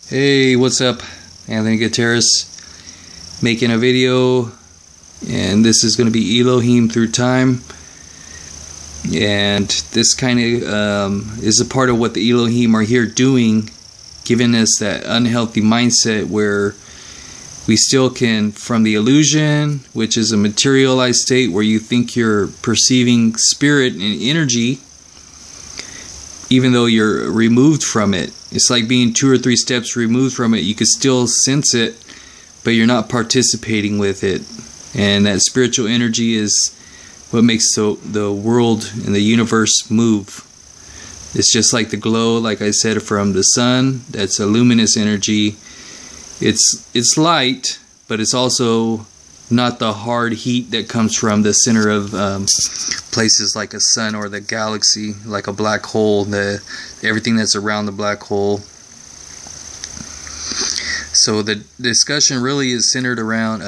Hey, what's up? Anthony Gutierrez making a video, and this is going to be Elohim through time. And this kind of is a part of what the Elohim are here doing, giving us that unhealthy mindset where we still can, from the illusion, which is a materialized state where you think you're perceiving spirit and energy, even though you're removed from it. It's like being 2 or 3 steps removed from it. You can still sense it, but you're not participating with it. And that spiritual energy is what makes the world and the universe move. It's just like the glow, like I said, from the sun. That's a luminous energy. It's light, but it's also not the hard heat that comes from the center of places like a sun or the galaxy, like a black hole, everything that's around the black hole. So the discussion really is centered around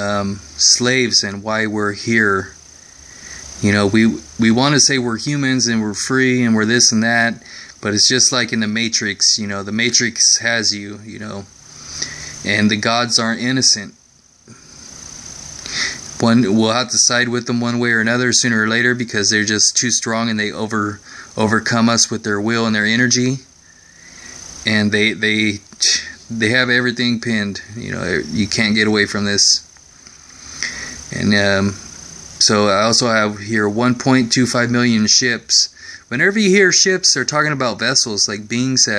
slaves and why we're here. You know, we want to say we're humans and we're free and we're this and that, but it's just like in the Matrix. You know, the Matrix has you, you know, and the gods aren't innocent. We'll have to side with them one way or another sooner or later because they're just too strong and they overcome us with their will and their energy, and they have everything pinned. You know, you can't get away from this. And so I also have here 1.25 million ships. Whenever you hear ships, they're talking about vessels, like beings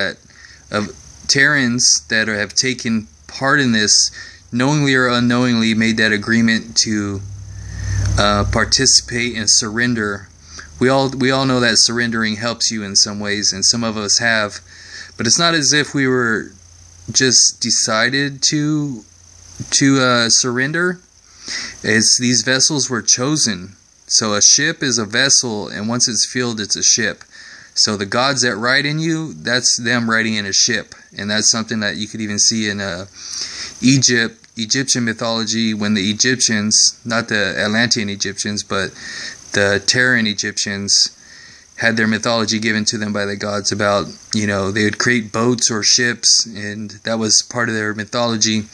of Terrans that have taken part in this, knowingly or unknowingly, made that agreement to participate and surrender. We all know that surrendering helps you in some ways, and some of us have, but it's not as if we were just decided to surrender. It's these vessels were chosen. So a ship is a vessel, and once it's filled, it's a ship. So the gods that ride in you, that's them riding in a ship, and that's something that you could even see in Egyptian mythology, when the Egyptians, not the Atlantean Egyptians, but the Terran Egyptians, had their mythology given to them by the gods about, you know, they would create boats or ships, and that was part of their mythology.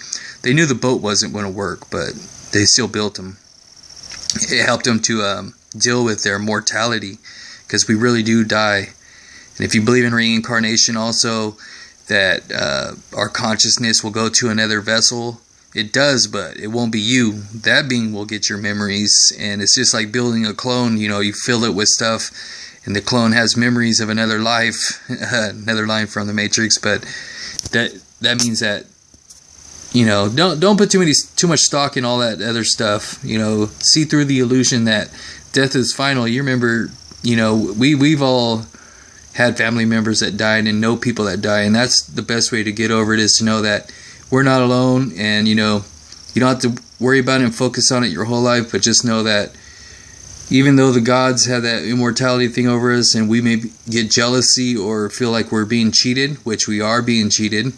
They knew the boat wasn't going to work, but they still built them. It helped them to deal with their mortality, because we really do die. And if you believe in reincarnation also, that our consciousness will go to another vessel, it does, but it won't be you. That being will get your memories, and it's just like building a clone. You know, you fill it with stuff, and the clone has memories of another life. Another line from the Matrix, but that means that, you know, don't put too much stock in all that other stuff. You know, see through the illusion that death is final. You remember, you know, we've all had family members that died and know people that die, and that's the best way to get over it, is to know that we're not alone. And you know, you don't have to worry about it and focus on it your whole life, but just know that even though the gods have that immortality thing over us, and we may get jealousy or feel like we're being cheated, which we are being cheated,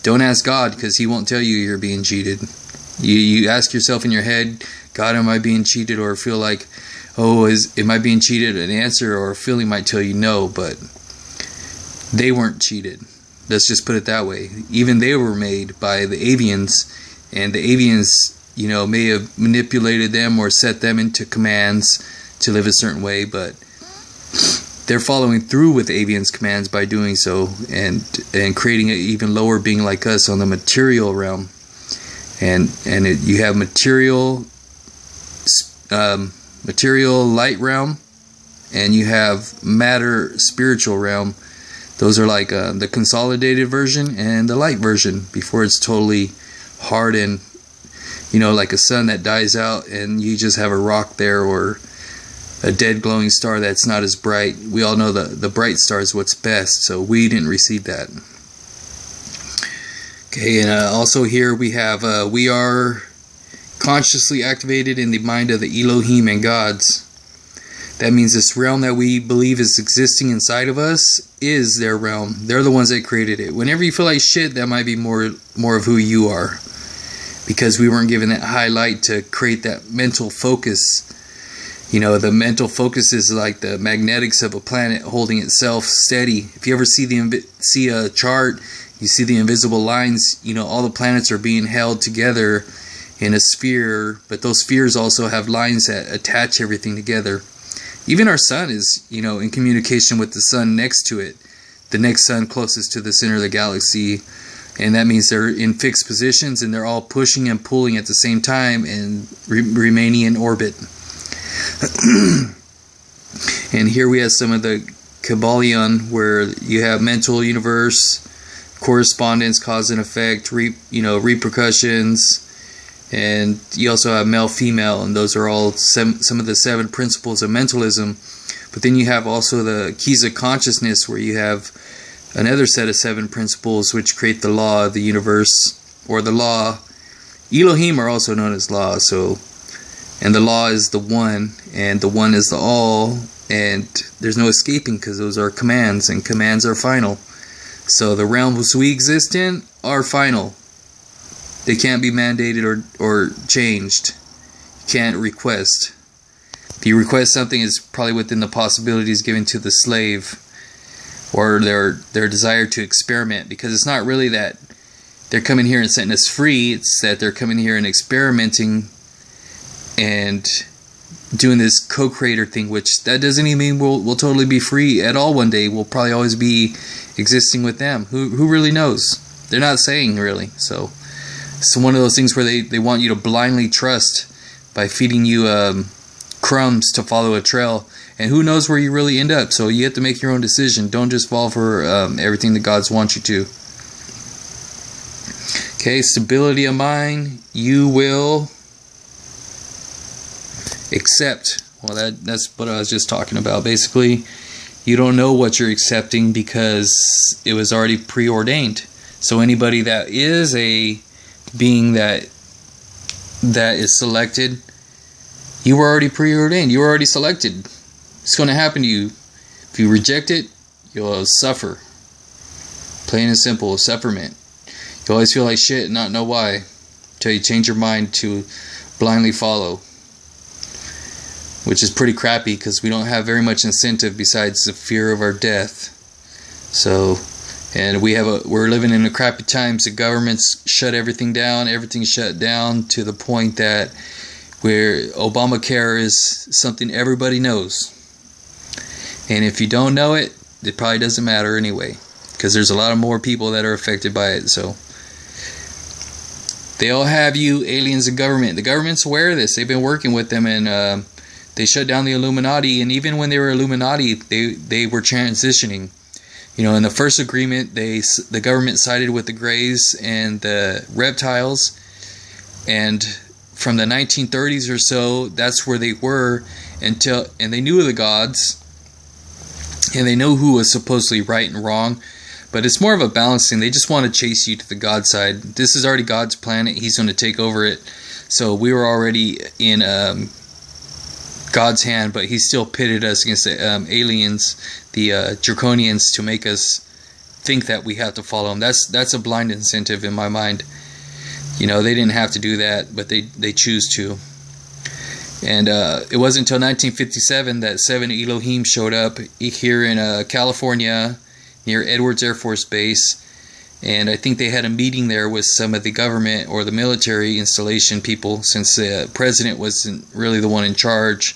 don't ask God, because He won't tell you you're being cheated. You ask yourself in your head, God, am I being cheated? Or feel like, oh, am I being cheated? An answer or a feeling might tell you no, but they weren't cheated. Let's just put it that way. Even they were made by the avians, and the avians, you know, may have manipulated them or set them into commands to live a certain way, but they're following through with avians' commands by doing so, and creating an even lower being like us on the material realm. And you have material light realm, and you have matter spiritual realm. Those are like the consolidated version and the light version before it's totally hard and, you know, like a sun that dies out and you just have a rock there, or a dead glowing star that's not as bright. We all know the bright star is what's best, so we didn't receive that. Okay, and also here we have we are consciously activated in the mind of the Elohim and gods. That means this realm that we believe is existing inside of us is their realm. They're the ones that created it. Whenever you feel like shit, that might be more of who you are, because we weren't given that highlight to create that mental focus. You know, the mental focus is like the magnetics of a planet holding itself steady. If you ever see a chart You see the invisible lines, all the planets are being held together in a sphere, but those spheres also have lines that attach everything together. Even our sun is, in communication with the sun next to it, the next sun closest to the center of the galaxy, and that means they're in fixed positions and they're all pushing and pulling at the same time and remaining in orbit. And here we have some of the Kabbalion, where you have mental universe, correspondence, cause and effect, repercussions, and you also have male-female, and those are all some of the 7 principles of mentalism. But then you have also the keys of consciousness, where you have another set of 7 principles which create the law of the universe, or the law. Elohim are also known as law, and the law is the one, and the one is the all, and there's no escaping because those are commands, and commands are final. So the realms we exist in are final. They can't be mandated or changed. You can't request. If you request something, it's probably within the possibilities given to the slave, or their desire to experiment, because it's not really that they're coming here and setting us free, it's that they're coming here and experimenting and doing this co-creator thing, which that doesn't even mean we'll totally be free at all one day. We'll probably always be existing with them. Who really knows? They're not saying, really. So it's one of those things where they want you to blindly trust by feeding you crumbs to follow a trail, and who knows where you really end up. So you have to make your own decision. Don't just fall for everything that God's wants you to. Okay, stability of mind. You will accept. Well, that's what I was just talking about. Basically, you don't know what you're accepting because it was already preordained. So anybody that is a being that is selected, you were already preordained. You were already selected. It's going to happen to you. If you reject it, you'll suffer. Plain and simple, sufferment. You always feel like shit and not know why, until you change your mind to blindly follow, which is pretty crappy because we don't have very much incentive besides the fear of our death. So, and we're living in a crappy times. The government's shut everything down. Everything's shut down to the point that where Obamacare is something everybody knows. And if you don't know it, it probably doesn't matter anyway, because there's a lot of more people that are affected by it. So they all have you aliens of government. The government's aware of this. They've been working with them, and they shut down the Illuminati. And even when they were Illuminati, they were transitioning. In the first agreement, the government sided with the Greys and the reptiles, and from the 1930s or so, that's where they were and they knew the gods, and they know who was supposedly right and wrong, but it's more of a balancing. They just want to chase you to the God side. This is already God's planet. He's going to take over it. So we were already in God's hand, but he still pitted us against the aliens, the Draconians, to make us think that we have to follow him. That's a blind incentive in my mind. They didn't have to do that, but they choose to. And it wasn't until 1957 that 7 Elohim showed up here in California, near Edwards Air Force Base. And I think they had a meeting there with some of the government or the military installation people, since the president wasn't really the one in charge,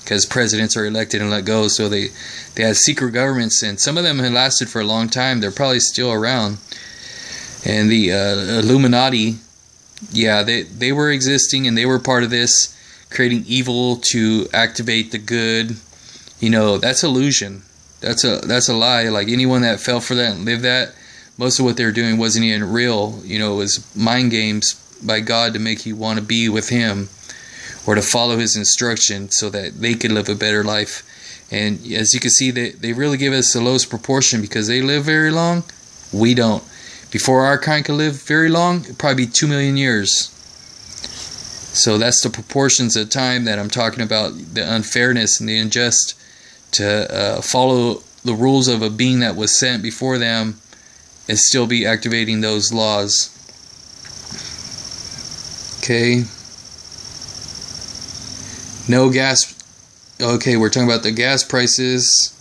because presidents are elected and let go. So they had secret governments, and some of them had lasted for a long time. They're probably still around. And the Illuminati, yeah, they were existing, and they were part of this, creating evil to activate the good. That's illusion. That's a lie. Like, anyone that fell for that and lived that, most of what they were doing wasn't even real. It was mind games by God to make you want to be with him, or to follow his instruction so that they could live a better life. And as you can see, they really give us the lowest proportion, because they live very long. We don't. Before our kind could live very long, it'd probably be 2 million years. So that's the proportions of time that I'm talking about, the unfairness and the unjust to follow the rules of a being that was sent before them and still be activating those laws. Okay. No gas. Okay, we're talking about the gas prices.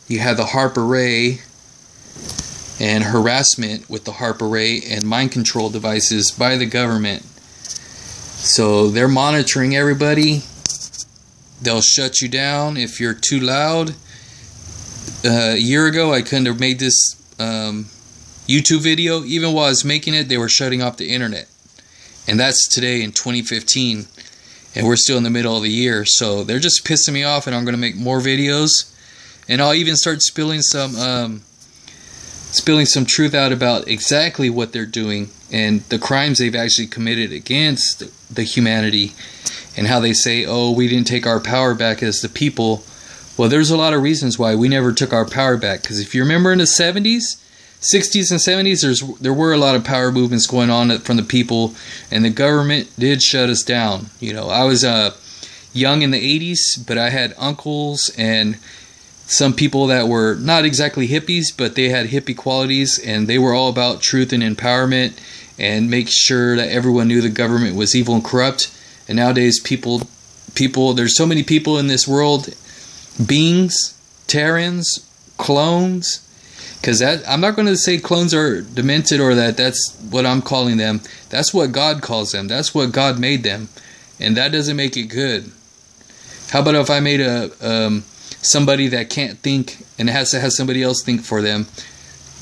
You have the HARP array. and harassment with the HARP array and mind control devices by the government. So they're monitoring everybody. They'll shut you down if you're too loud. A year ago, I couldn't have made this YouTube video. Even while I was making it, they were shutting off the internet. And that's today in 2015. And we're still in the middle of the year. So they're just pissing me off, and I'm going to make more videos. And I'll even start spilling some truth out about exactly what they're doing and the crimes they've actually committed against the humanity, and how they say, oh, we didn't take our power back as the people. Well, there's a lot of reasons why we never took our power back. Because if you remember in the 70s, 60s and 70s, there were a lot of power movements going on from the people, and the government did shut us down. You know, I was young in the 80s, but I had uncles and some people that were not exactly hippies, but they had hippie qualities, and they were all about truth and empowerment and make sure that everyone knew the government was evil and corrupt. And nowadays, people, there's so many people in this world, beings, Terrans, clones, because I'm not going to say clones are demented, or that's what I'm calling them. That's what God calls them. That's what God made them, and that doesn't make it good. How about if I made somebody that can't think and has to have somebody else think for them?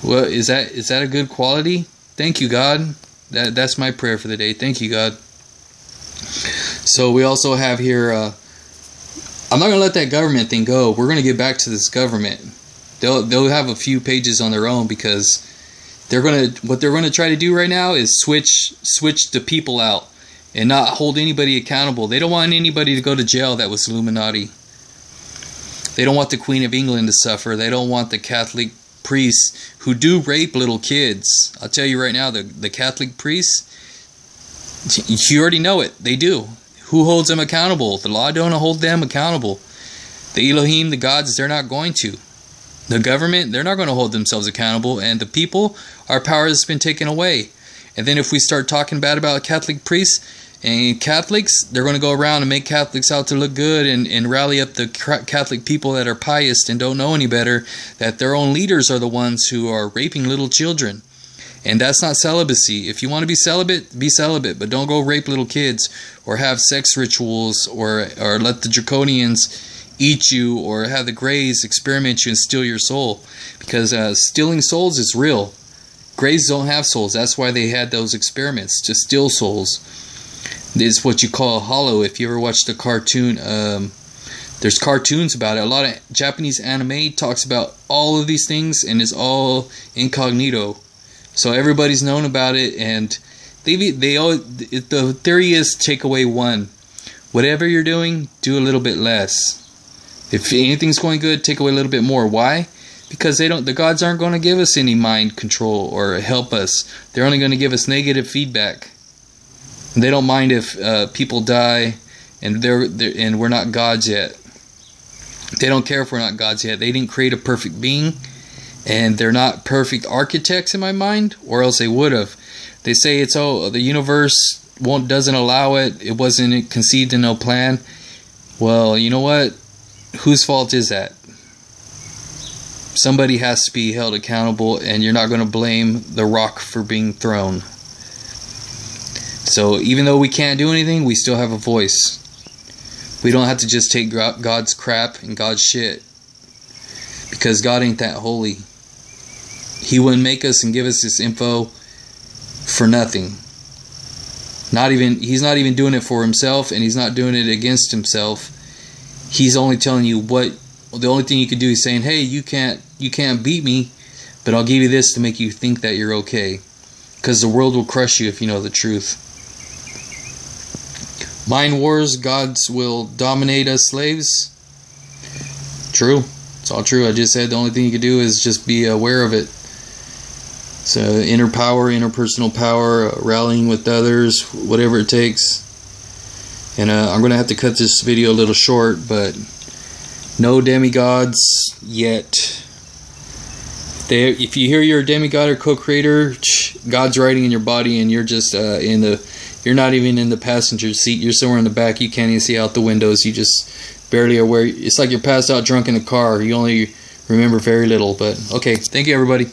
Well, is that a good quality? Thank you, God. That's my prayer for the day. Thank you, God. So we also have here, I'm not going to let that government thing go. We're going to get back to this government. They'll have a few pages on their own, because what they're going to try to do right now is switch the people out and not hold anybody accountable. They don't want anybody to go to jail that was Illuminati. They don't want the Queen of England to suffer. They don't want the Catholic priests who do rape little kids. I'll tell you right now, the Catholic priests, you already know it. They do. Who holds them accountable? The law don't hold them accountable. The Elohim, the gods, they're not going to. The government, they're not going to hold themselves accountable. And the people, our power has been taken away. And then if we start talking bad about Catholic priests and Catholics, they're going to go around and make Catholics out to look good and rally up the Catholic people that are pious and don't know any better, that their own leaders are the ones who are raping little children. And that's not celibacy. If you want to be celibate, but don't go rape little kids or have sex rituals or let the draconians eat you or have the Greys experiment you and steal your soul. Because stealing souls is real. Greys don't have souls. That's why they had those experiments, to steal souls. It's what you call a hollow. If you ever watched the cartoon, there's cartoons about it. A lot of Japanese anime talks about all of these things, and it's all incognito. So everybody's known about it, and the theory is take away one. Whatever you're doing, do a little bit less. If anything's going good, take away a little bit more. Why? Because the gods aren't going to give us any mind control or help us. They're only going to give us negative feedback. And they don't mind if people die and we're not gods yet. They don't care if we're not gods yet. They didn't create a perfect being, and they're not perfect architects in my mind, or else they would have. They say the universe doesn't allow it. It wasn't conceived in no plan. Well, you know what? Whose fault is that? Somebody has to be held accountable, and you're not going to blame the rock for being thrown. So even though we can't do anything, we still have a voice. We don't have to just take God's crap and God's shit, because God ain't that holy. He wouldn't make us and give us this info for nothing. He's not even doing it for himself, and he's not doing it against himself. He's only telling you the only thing you can do is saying, hey, you can't beat me, but I'll give you this to make you think that you're okay. Because the world will crush you if you know the truth. Mind wars, gods will dominate us slaves. True. It's all true. I just said the only thing you can do is just be aware of it. So inner power, interpersonal power, rallying with others, whatever it takes. And I'm going to have to cut this video a little short, but no demigods yet. If you hear you're a demigod or co-creator, God's riding in your body, and you're just you're not even in the passenger seat. You're somewhere in the back. You can't even see out the windows. You just barely are where. It's like you're passed out drunk in a car. You only remember very little. But okay, thank you, everybody.